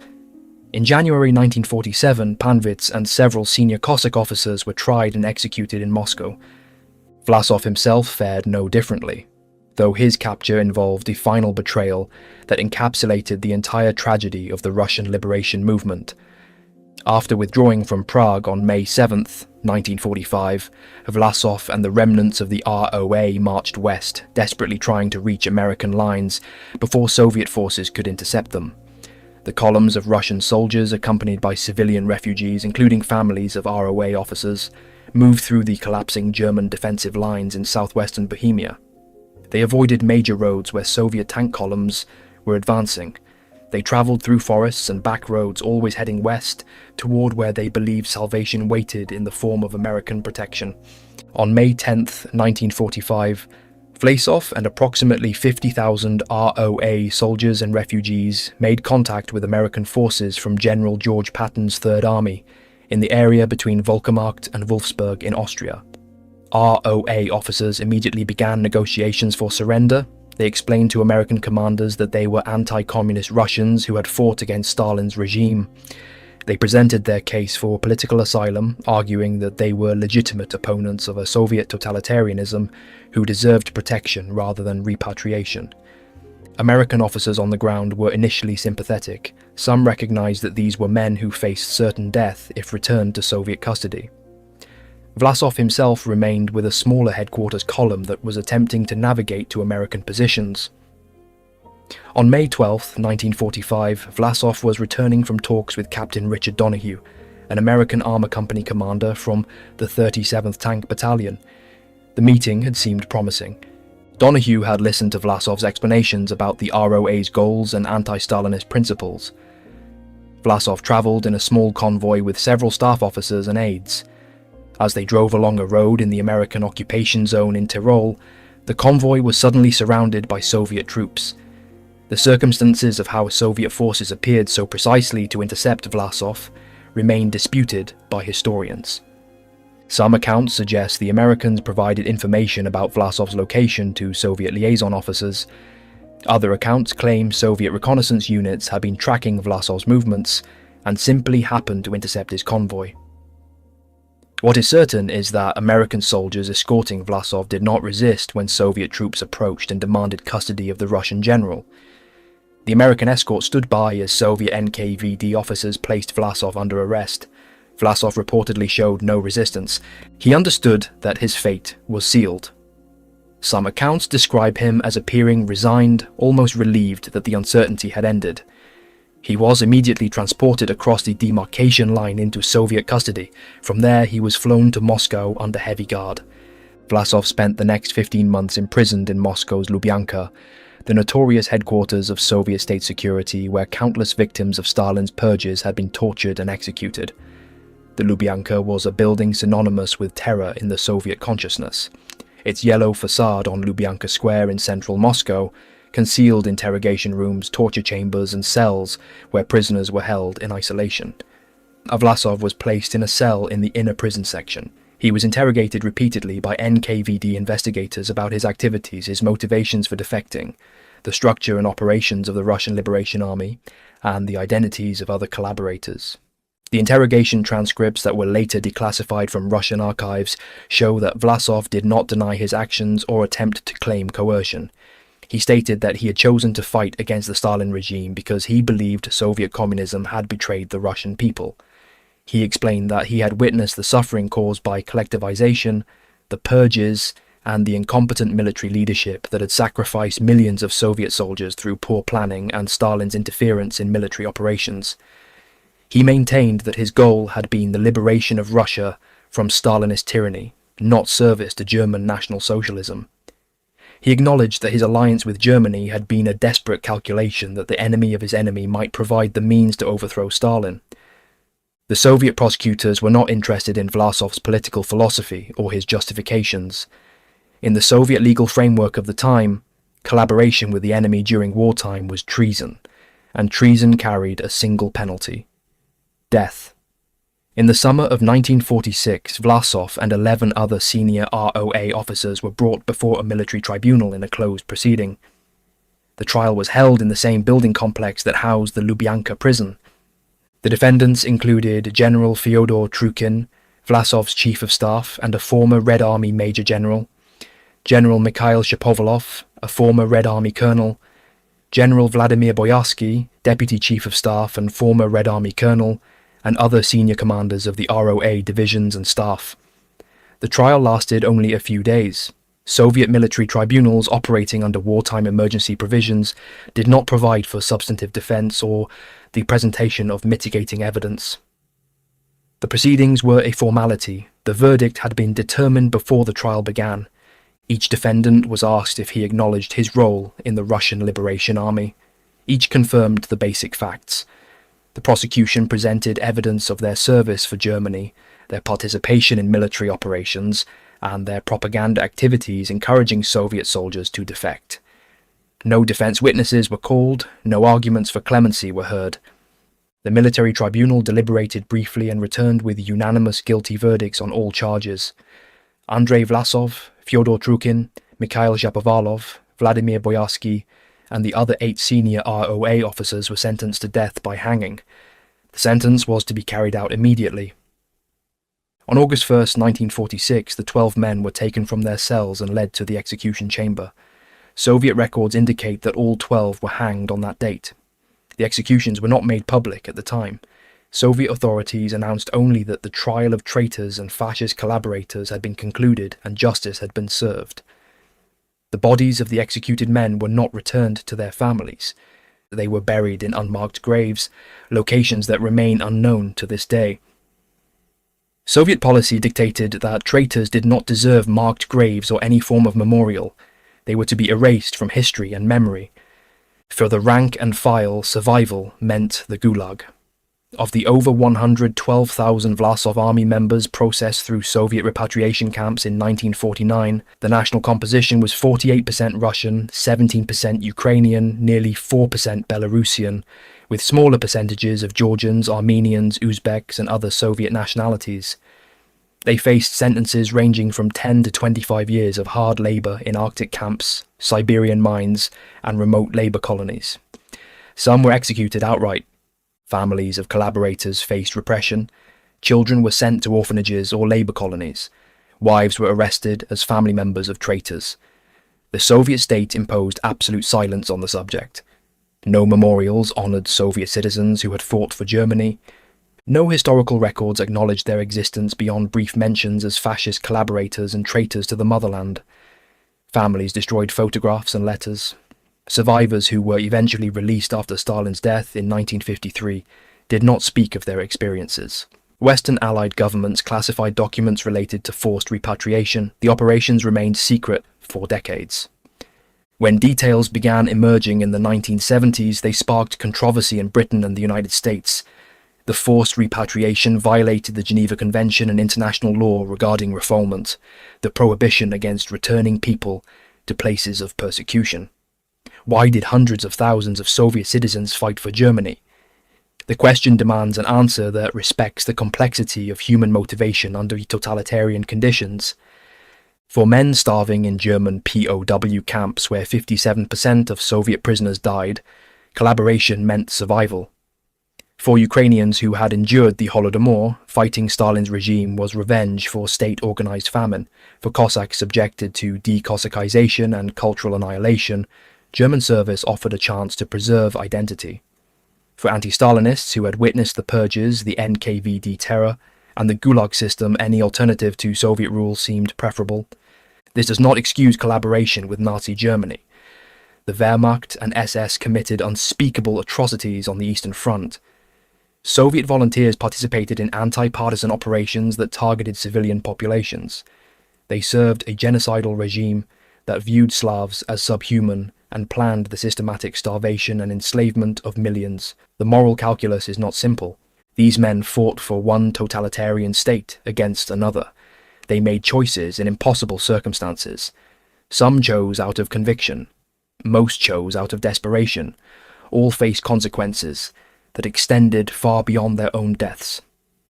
In January 1947, Panwitz and several senior Cossack officers were tried and executed in Moscow. Vlassov himself fared no differently, though his capture involved a final betrayal that encapsulated the entire tragedy of the Russian liberation movement. After withdrawing from Prague on May 7, 1945, Vlasov and the remnants of the ROA marched west, desperately trying to reach American lines before Soviet forces could intercept them. The columns of Russian soldiers, accompanied by civilian refugees, including families of ROA officers, moved through the collapsing German defensive lines in southwestern Bohemia. They avoided major roads where Soviet tank columns were advancing. They travelled through forests and back roads, always heading west, toward where they believed salvation waited in the form of American protection. On May 10, 1945, Vlasov and approximately 50,000 ROA soldiers and refugees made contact with American forces from General George Patton's Third Army in the area between Volkermarkt and Wolfsburg in Austria. ROA officers immediately began negotiations for surrender. They explained to American commanders that they were anti-communist Russians who had fought against Stalin's regime. They presented their case for political asylum, arguing that they were legitimate opponents of a Soviet totalitarianism who deserved protection rather than repatriation. American officers on the ground were initially sympathetic. Some recognized that these were men who faced certain death if returned to Soviet custody. Vlasov himself remained with a smaller headquarters column that was attempting to navigate to American positions. On May 12, 1945, Vlasov was returning from talks with Captain Richard Donahue, an American Armour Company commander from the 37th Tank Battalion. The meeting had seemed promising. Donahue had listened to Vlasov's explanations about the ROA's goals and anti-Stalinist principles. Vlasov travelled in a small convoy with several staff officers and aides. As they drove along a road in the American occupation zone in Tyrol, the convoy was suddenly surrounded by Soviet troops. The circumstances of how Soviet forces appeared so precisely to intercept Vlasov remain disputed by historians. Some accounts suggest the Americans provided information about Vlasov's location to Soviet liaison officers. Other accounts claim Soviet reconnaissance units had been tracking Vlasov's movements and simply happened to intercept his convoy. What is certain is that American soldiers escorting Vlasov did not resist when Soviet troops approached and demanded custody of the Russian general. The American escort stood by as Soviet NKVD officers placed Vlasov under arrest. Vlasov reportedly showed no resistance. He understood that his fate was sealed. Some accounts describe him as appearing resigned, almost relieved that the uncertainty had ended. He was immediately transported across the demarcation line into Soviet custody. From there, he was flown to Moscow under heavy guard. Vlasov spent the next 15 months imprisoned in Moscow's Lubyanka, the notorious headquarters of Soviet state security where countless victims of Stalin's purges had been tortured and executed. The Lubyanka was a building synonymous with terror in the Soviet consciousness. Its yellow facade on Lubyanka Square in central Moscow concealed interrogation rooms, torture chambers and cells where prisoners were held in isolation. Vlasov was placed in a cell in the inner prison section. He was interrogated repeatedly by NKVD investigators about his activities, his motivations for defecting, the structure and operations of the Russian Liberation Army, and the identities of other collaborators. The interrogation transcripts that were later declassified from Russian archives show that Vlasov did not deny his actions or attempt to claim coercion. He stated that he had chosen to fight against the Stalin regime because he believed Soviet communism had betrayed the Russian people. He explained that he had witnessed the suffering caused by collectivization, the purges, and the incompetent military leadership that had sacrificed millions of Soviet soldiers through poor planning and Stalin's interference in military operations. He maintained that his goal had been the liberation of Russia from Stalinist tyranny, not service to German National Socialism. He acknowledged that his alliance with Germany had been a desperate calculation that the enemy of his enemy might provide the means to overthrow Stalin. The Soviet prosecutors were not interested in Vlasov's political philosophy or his justifications. In the Soviet legal framework of the time, collaboration with the enemy during wartime was treason, and treason carried a single penalty: death. In the summer of 1946, Vlasov and 11 other senior ROA officers were brought before a military tribunal in a closed proceeding. The trial was held in the same building complex that housed the Lubyanka prison. The defendants included General Fyodor Trukin, Vlasov's chief of staff and a former Red Army Major General, General Mikhail Shapovalov, a former Red Army Colonel, General Vladimir Boyarsky, Deputy Chief of Staff and former Red Army Colonel, and other senior commanders of the ROA divisions and staff. The trial lasted only a few days. Soviet military tribunals operating under wartime emergency provisions did not provide for substantive defense or the presentation of mitigating evidence. The proceedings were a formality. The verdict had been determined before the trial began. Each defendant was asked if he acknowledged his role in the Russian Liberation Army. Each confirmed the basic facts. The prosecution presented evidence of their service for Germany, their participation in military operations, and their propaganda activities encouraging Soviet soldiers to defect. No defense witnesses were called, no arguments for clemency were heard. The military tribunal deliberated briefly and returned with unanimous guilty verdicts on all charges. Andrey Vlasov, Fyodor Trukin, Mikhail Shapovalov, Vladimir Boyarsky, and the other 8 senior ROA officers were sentenced to death by hanging. The sentence was to be carried out immediately. On August 1, 1946, the 12 men were taken from their cells and led to the execution chamber. Soviet records indicate that all 12 were hanged on that date. The executions were not made public at the time. Soviet authorities announced only that the trial of traitors and fascist collaborators had been concluded and justice had been served. The bodies of the executed men were not returned to their families. They were buried in unmarked graves, locations that remain unknown to this day. Soviet policy dictated that traitors did not deserve marked graves or any form of memorial. They were to be erased from history and memory. For the rank and file, survival meant the Gulag. Of the over 112,000 Vlasov army members processed through Soviet repatriation camps in 1949, the national composition was 48% Russian, 17% Ukrainian, nearly 4% Belarusian, with smaller percentages of Georgians, Armenians, Uzbeks and other Soviet nationalities. They faced sentences ranging from 10 to 25 years of hard labour in Arctic camps, Siberian mines, and remote labour colonies. Some were executed outright. Families of collaborators faced repression. Children were sent to orphanages or labour colonies. Wives were arrested as family members of traitors. The Soviet state imposed absolute silence on the subject. No memorials honoured Soviet citizens who had fought for Germany. No historical records acknowledged their existence beyond brief mentions as fascist collaborators and traitors to the motherland. Families destroyed photographs and letters. Survivors who were eventually released after Stalin's death in 1953 did not speak of their experiences. Western Allied governments classified documents related to forced repatriation. The operations remained secret for decades. When details began emerging in the 1970s, they sparked controversy in Britain and the United States. The forced repatriation violated the Geneva Convention and international law regarding refoulement, the prohibition against returning people to places of persecution. Why did hundreds of thousands of Soviet citizens fight for Germany? The question demands an answer that respects the complexity of human motivation under totalitarian conditions. For men starving in German POW camps where 57% of Soviet prisoners died, collaboration meant survival. For Ukrainians who had endured the Holodomor, fighting Stalin's regime was revenge for state-organized famine. For Cossacks subjected to de-Cossacization and cultural annihilation, German service offered a chance to preserve identity. For anti-Stalinists who had witnessed the purges, the NKVD terror, and the Gulag system, any alternative to Soviet rule seemed preferable. This does not excuse collaboration with Nazi Germany. The Wehrmacht and SS committed unspeakable atrocities on the Eastern Front. Soviet volunteers participated in anti-partisan operations that targeted civilian populations. They served a genocidal regime that viewed Slavs as subhuman and planned the systematic starvation and enslavement of millions. The moral calculus is not simple. These men fought for one totalitarian state against another. They made choices in impossible circumstances. Some chose out of conviction. Most chose out of desperation. All faced consequences that extended far beyond their own deaths.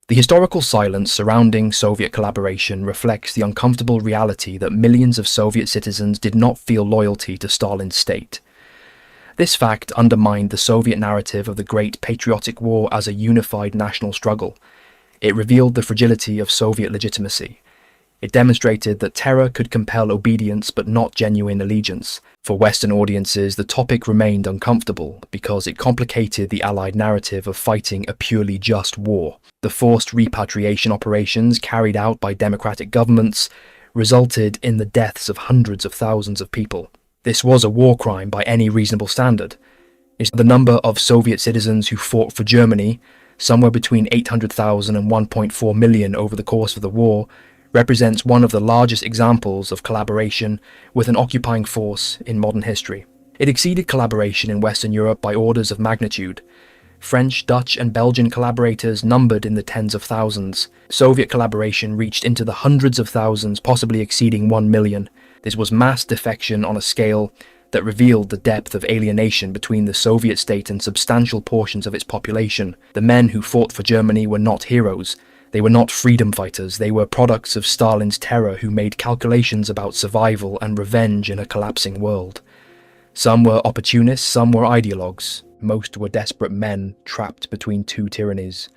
The historical silence surrounding Soviet collaboration reflects the uncomfortable reality that millions of Soviet citizens did not feel loyalty to Stalin's state. This fact undermined the Soviet narrative of the Great Patriotic War as a unified national struggle. It revealed the fragility of Soviet legitimacy. It demonstrated that terror could compel obedience but not genuine allegiance. For Western audiences, the topic remained uncomfortable because it complicated the Allied narrative of fighting a purely just war. The forced repatriation operations carried out by democratic governments resulted in the deaths of hundreds of thousands of people. This was a war crime by any reasonable standard. The number of Soviet citizens who fought for Germany, somewhere between 800,000 and 1.4 million over the course of the war, represents one of the largest examples of collaboration with an occupying force in modern history. It exceeded collaboration in Western Europe by orders of magnitude. French, Dutch, and Belgian collaborators numbered in the tens of thousands. Soviet collaboration reached into the hundreds of thousands, possibly exceeding 1 million. This was mass defection on a scale that revealed the depth of alienation between the Soviet state and substantial portions of its population. The men who fought for Germany were not heroes. They were not freedom fighters. They were products of Stalin's terror who made calculations about survival and revenge in a collapsing world. Some were opportunists, some were ideologues. Most were desperate men trapped between two tyrannies.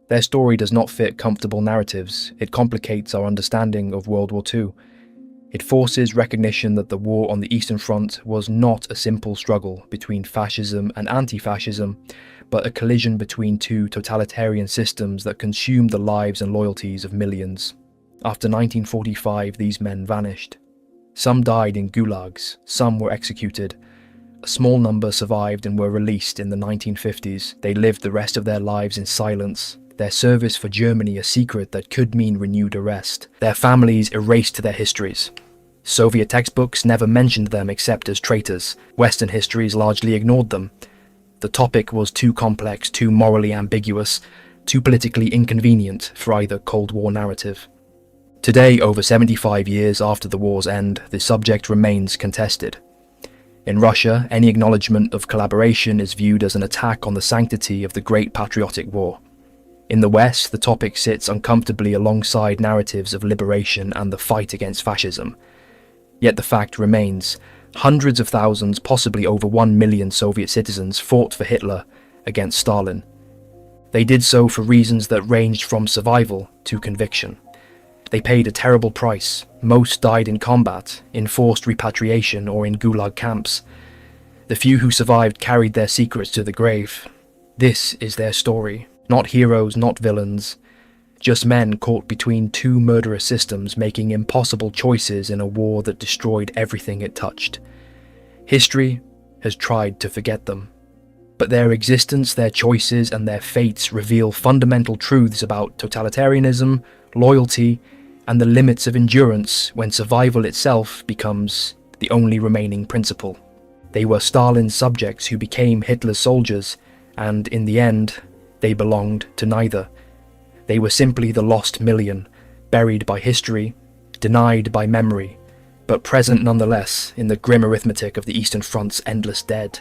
Their story does not fit comfortable narratives. It complicates our understanding of World War II. It forces recognition that the war on the Eastern Front was not a simple struggle between fascism and anti-fascism, but a collision between two totalitarian systems that consumed the lives and loyalties of millions. After 1945, these men vanished. Some died in gulags, some were executed. A small number survived and were released in the 1950s. They lived the rest of their lives in silence, their service for Germany a secret that could mean renewed arrest. Their families erased their histories. Soviet textbooks never mentioned them except as traitors. Western histories largely ignored them. The topic was too complex, too morally ambiguous, too politically inconvenient for either Cold War narrative. Today, over 75 years after the war's end, the subject remains contested. In Russia, any acknowledgement of collaboration is viewed as an attack on the sanctity of the Great Patriotic War. In the West, the topic sits uncomfortably alongside narratives of liberation and the fight against fascism. Yet the fact remains, hundreds of thousands, possibly over 1 million Soviet citizens fought for Hitler against Stalin. They did so for reasons that ranged from survival to conviction. They paid a terrible price. Most died in combat, in forced repatriation, or in gulag camps. The few who survived carried their secrets to the grave. This is their story. Not heroes, not villains. Just men caught between two murderous systems, making impossible choices in a war that destroyed everything it touched. History has tried to forget them. But their existence, their choices, and their fates reveal fundamental truths about totalitarianism, loyalty, and the limits of endurance when survival itself becomes the only remaining principle. They were Stalin's subjects who became Hitler's soldiers, and in the end, they belonged to neither. They were simply the lost million, buried by history, denied by memory, but present nonetheless in the grim arithmetic of the Eastern Front's endless dead.